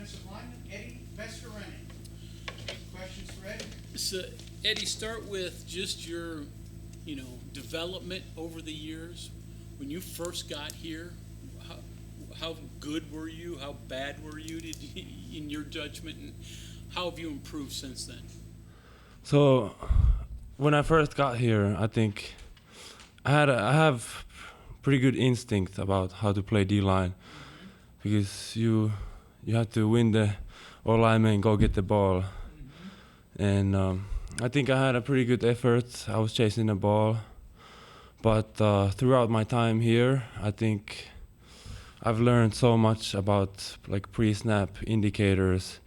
offensive lineman Eddie Vesterinen. Questions for Eddie? So, Eddie, start with just your, development over the years. When you first got here, how good were you? How bad were you, in your judgment? And how have you improved since then? So, when I first got here, I think I have pretty good instinct about how to play D-line, because you have to win the lineman and go get the ball. And I think I had a pretty good effort. I was chasing the ball. But throughout my time here, I think I've learned so much about like pre-snap indicators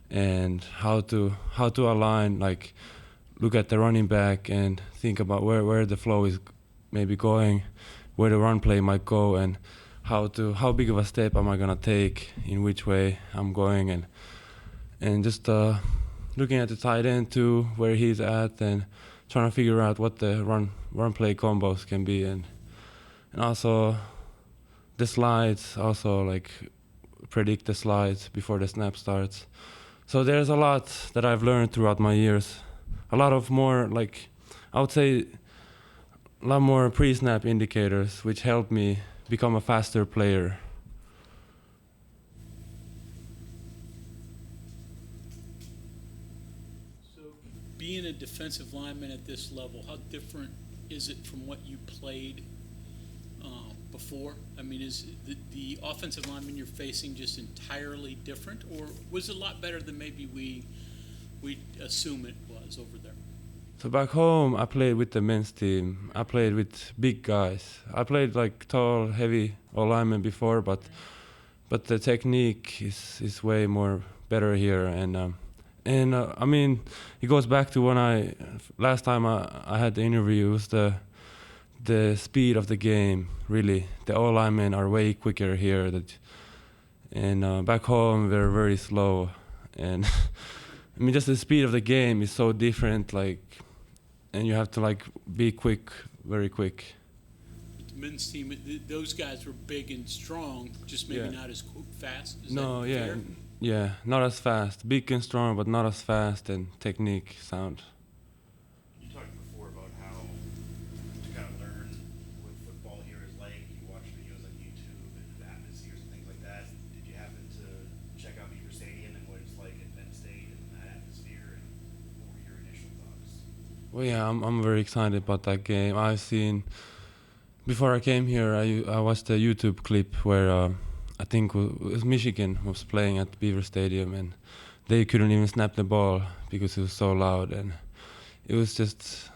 and how to align, like look at the running back and think about where the flow is maybe going, where the run play might go, and how big of a step am I gonna take, in which way I'm going, and just looking at the tight end too, where he's at, and trying to figure out what the run play combos can be, and also the slides, also like predict the slides before the snap starts. So there's a lot that I've learned throughout my years. A lot of more, like, I would say, a lot more pre-snap indicators, which helped me become a faster player. So, being a defensive lineman at this level, how different is it from what you played before? I mean, is the offensive lineman you're facing just entirely different, or was it a lot better than maybe we assume it was over there? So back home, I played with the men's team. I played with big guys. I played like tall, heavy linemen before, but the technique is way more better here. And I mean, it goes back to when last time I had the interview. It was the speed of the game. Really, the linemen are way quicker here. And back home, they're very slow. And I mean, just the speed of the game is so different. And you have to like be quick, very quick. The men's team, those guys were big and strong, just maybe not as fast. Is No, that yeah, fair? yeah, not as fast. Big and strong, but not as fast, and technique, sound. You talked before about how to kind of learn what football here is like. You watch videos on YouTube and atmospheres and things like that. Did you happen to check out Beaver Stadium and what it's like at Penn State and that atmosphere? And what were your initial thoughts? Well, yeah, I'm very excited about that game. I've seen, before I came here, I watched a YouTube clip where I think it was Michigan was playing at Beaver Stadium, and they couldn't even snap the ball because it was so loud, and it was just,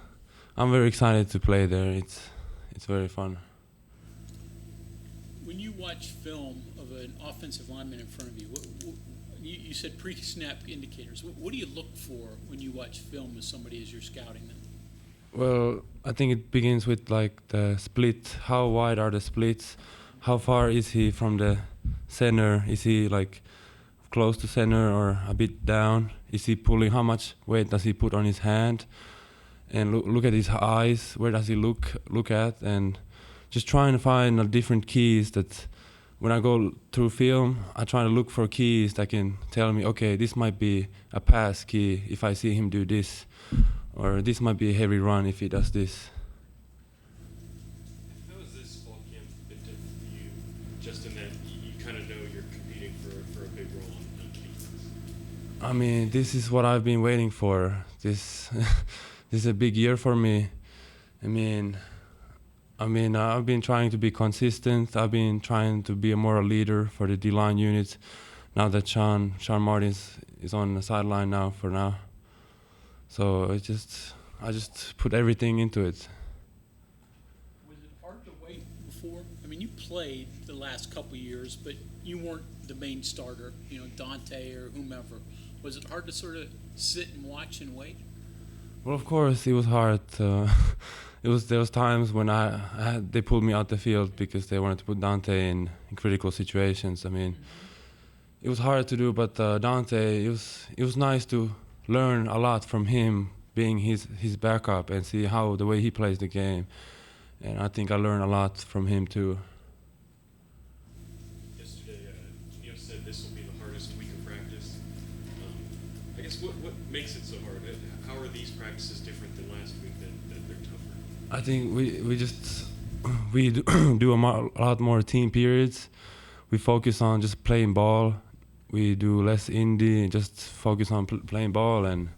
I'm very excited to play there. It's very fun. When you watch film of an offensive lineman in front of you, you said pre-snap indicators. What do you look for when you watch film of somebody as you're scouting them? Well, I think it begins with like the split. How wide are the splits? How far is he from the center? Is he like close to center or a bit down? Is he pulling? How much weight does he put on his hand? And look at his eyes. Where does he look at? And just trying to find different keys that when I go through film, I try to look for keys that can tell me, okay, this might be a pass key if I see him do this, or this might be a heavy run if he does this. How has this fall camp been different for you, just in that you kind of know you're competing for a big role on defense? I mean, this is what I've been waiting for. This is a big year for me. I mean, I've been trying to be consistent. I've been trying to be a moral leader for the D-line unit. Now that Sean Martin is on the sideline now for now. So I just put everything into it. Was it hard to wait before? I mean, you played the last couple of years, but you weren't the main starter, Dante or whomever. Was it hard to sort of sit and watch and wait? Well, of course, it was hard. There was times when they pulled me out the field because they wanted to put Dante in critical situations. I mean, it was hard to do, but Dante, it was nice to learn a lot from him, being his backup, and see the way he plays the game. And I think I learned a lot from him too. Yesterday, Neil said this will be the hardest week of practice. I guess what makes it so hard? How are these practices different than last week that they're tougher? I think we do a lot more team periods. We focus on just playing ball. We do less indie, just focus on playing ball, and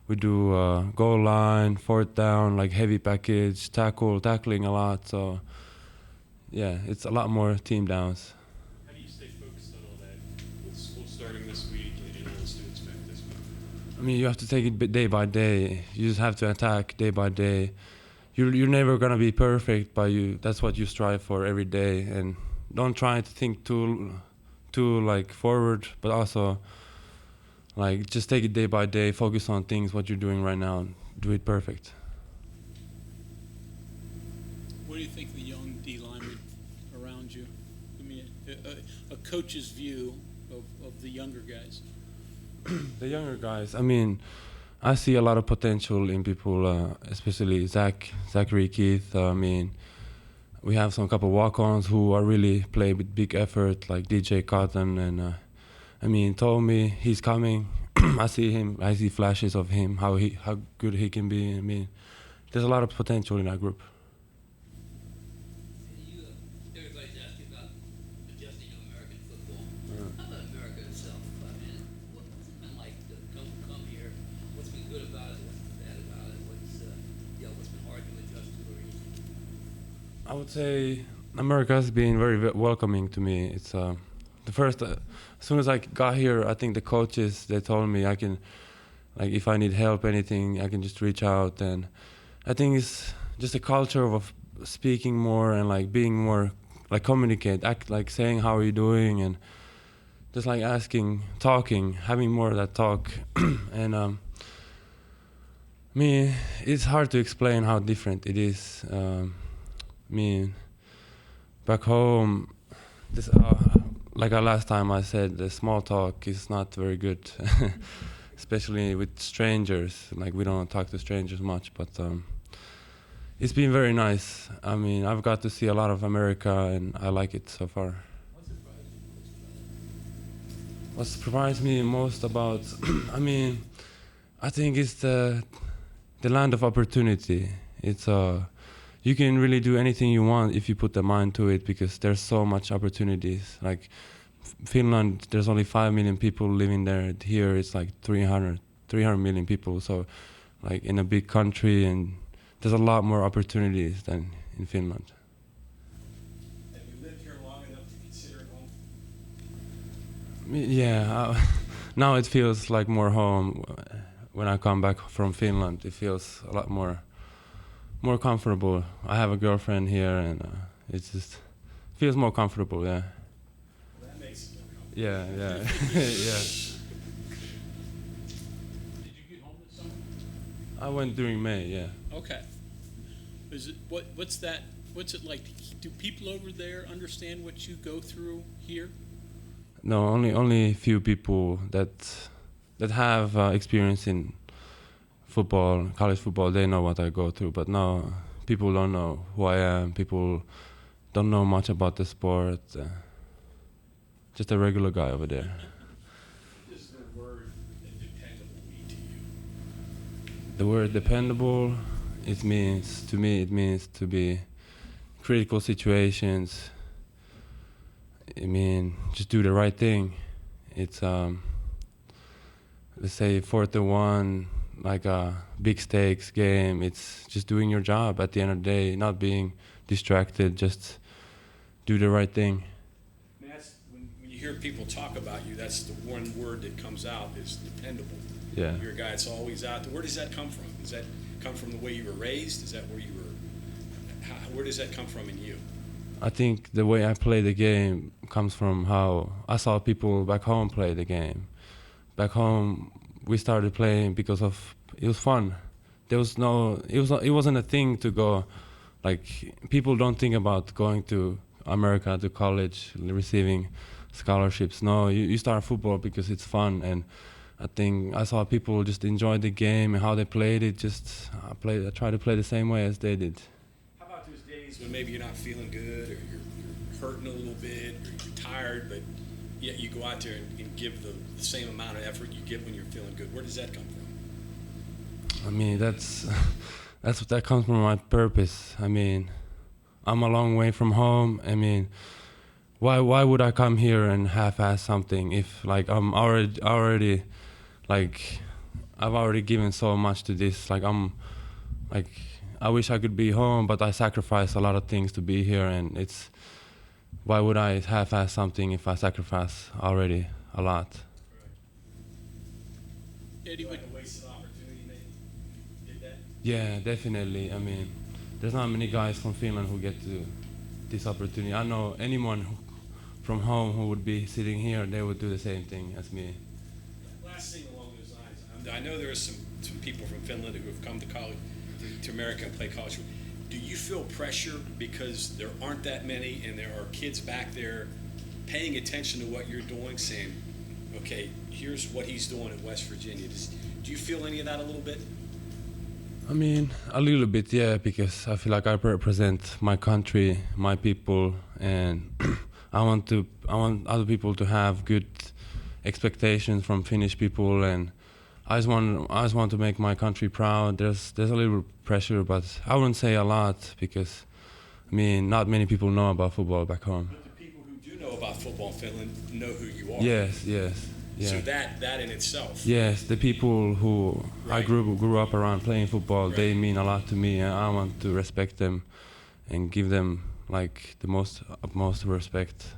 we do goal line, fourth down, like heavy package, tackling a lot. So yeah, it's a lot more team downs. How do you stay focused on all that with school starting this week and all the students back this week? I mean, you have to take it day by day. You just have to attack day by day. You're never gonna be perfect, but that's what you strive for every day. And don't try to think too like forward, but also like just take it day by day. Focus on things what you're doing right now. Do it perfect. What do you think of the young D linemen around you? I mean, a coach's view of the younger guys. The younger guys, I mean, I see a lot of potential in people, especially Zachary, Keith. I mean, we have some couple walk-ons who are really play with big effort, like DJ Cotton, and I mean, told me he's coming. I see flashes of him, how good he can be. I mean, there's a lot of potential in that group. Everybody's asking about adjusting to American football. How about America itself? I mean, what's it been like to come here? What's been good about it? What's been bad about it? What's been hard to adjust to or easy? I would say America has been very welcoming to me. It's the first, as soon as I got here, I think the coaches, they told me I can, like, if I need help, anything, I can just reach out. And I think it's just a culture of speaking more and like being more, like communicate, act like saying how are you doing, and just like asking, talking, having more of that talk. And me, it's hard to explain how different it is. Me, back home, this like last time I said, the small talk is not very good, especially with strangers. Like, we don't talk to strangers much, but it's been very nice. I mean, I've got to see a lot of America, and I like it so far. What surprised me most about, I mean, I think it's the land of opportunity. It's you can really do anything you want if you put the mind to it, because there's so much opportunities. Like Finland, there's only 5 million people living there. Here it's like 300 million people. So like in a big country, and there's a lot more opportunities than in Finland. Have you lived here long enough to consider it home? Yeah, now it feels like more home. When I come back from Finland, it feels a lot more comfortable. I have a girlfriend here, and it just feels more comfortable. Yeah. Well, that makes it more comfortable. Yeah. Yeah. Did you get home this summer? I went during May. Yeah. Okay. Is it what's that? What's it like? Do people over there understand what you go through here? No, only few people that have experience in football, college football. They know what I go through, but no, people don't know who I am. People don't know much about the sport. Just a regular guy over there. What does the word dependable mean to you? The word dependable, it means to be critical situations. I mean, just do the right thing. It's let's say 4-1, like a big stakes game. It's just doing your job at the end of the day, not being distracted. Just do the right thing. I mean, that's when you hear people talk about you, that's the one word that comes out is dependable. Yeah. You're a guy that's always out there. Where does that come from? Does that come from the way you were raised? Is that where you were? Where does that come from in you? I think the way I play the game comes from how I saw people back home play the game. Back home, we started playing because of it was fun. There was it wasn't a thing to go, like, people don't think about going to America to college, receiving scholarships. No, you start football because it's fun, and I think I saw people just enjoy the game and how they played it. I try to play the same way as they did. How about those days when maybe you're not feeling good, or you're hurting a little bit, or you're tired, but yet you go out there and give the same amount of effort you give when you're feeling good. Where does that come from? I mean, that comes from my purpose. I mean, I'm a long way from home. I mean, why would I come here and half-ass something if like I'm already like I've already given so much to this. Like I wish I could be home, but I sacrifice a lot of things to be here, and it's why would I half-ass something if I sacrifice already a lot? Eddie, would, Like a wasted opportunity, maybe? Did that? Yeah, definitely. I mean, there's not many guys from Finland who get to this opportunity. I know anyone from home who would be sitting here, they would do the same thing as me. Last thing along those lines, I know there are some people from Finland who have come to college, to America and play college. Do you feel pressure because there aren't that many and there are kids back there paying attention to what you're doing, saying, okay, here's what he's doing at West Virginia? Do you feel any of that a little bit? I mean, a little bit, yeah, because I feel like I represent my country, my people, and I want other people to have good expectations from Finnish people, and I just want to make my country proud. There's a little pressure, but I wouldn't say a lot because, I mean, not many people know about football back home. But the people who do know about football in Finland know who you are. Yes. So Yeah. that in itself. Yes, the people who I Right. grew up around playing football, Right. they mean a lot to me, and I want to respect them and give them like the utmost respect.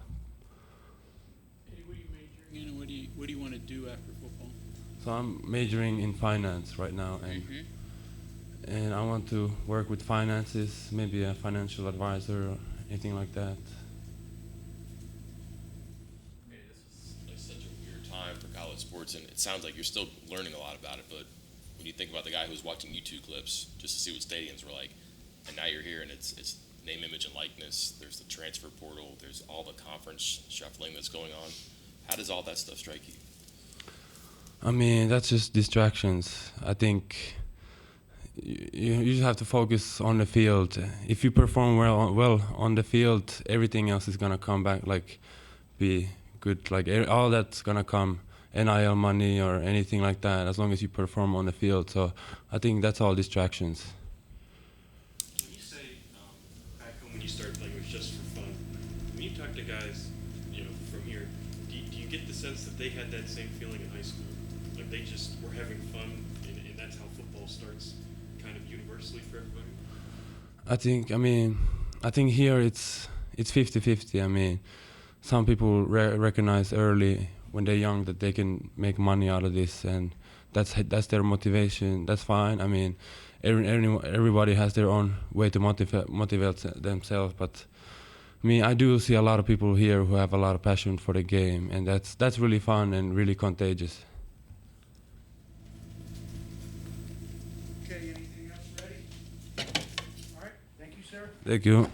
Eddie, what are you majoring in, and what do you want to do after football? So I'm majoring in finance right now, and I want to work with finances, maybe a financial advisor or anything like that. Okay, this is like such a weird time for college sports, and it sounds like you're still learning a lot about it. But when you think about the guy who's watching YouTube clips just to see what stadiums were like, and now you're here and it's name, image, and likeness. There's the transfer portal. There's all the conference shuffling that's going on. How does all that stuff strike you? I mean, that's just distractions. I think you just have to focus on the field. If you perform well on the field, everything else is gonna come back, like be good. Like all that's gonna come, NIL money or anything like that, as long as you perform on the field. So I think that's all distractions. When you say back home when you started playing, it was just for fun. When you talk to guys, from here, do you get the sense that they had that same feeling in high school? Like they just were having fun, and that's how football starts, kind of universally for everybody. I think here it's 50-50. I mean, some people recognize early when they're young that they can make money out of this, and that's their motivation. That's fine. I mean, everybody has their own way to motivate themselves, but I do see a lot of people here who have a lot of passion for the game, and that's really fun and really contagious. Okay, anything else ready? All right, thank you, sir. Thank you.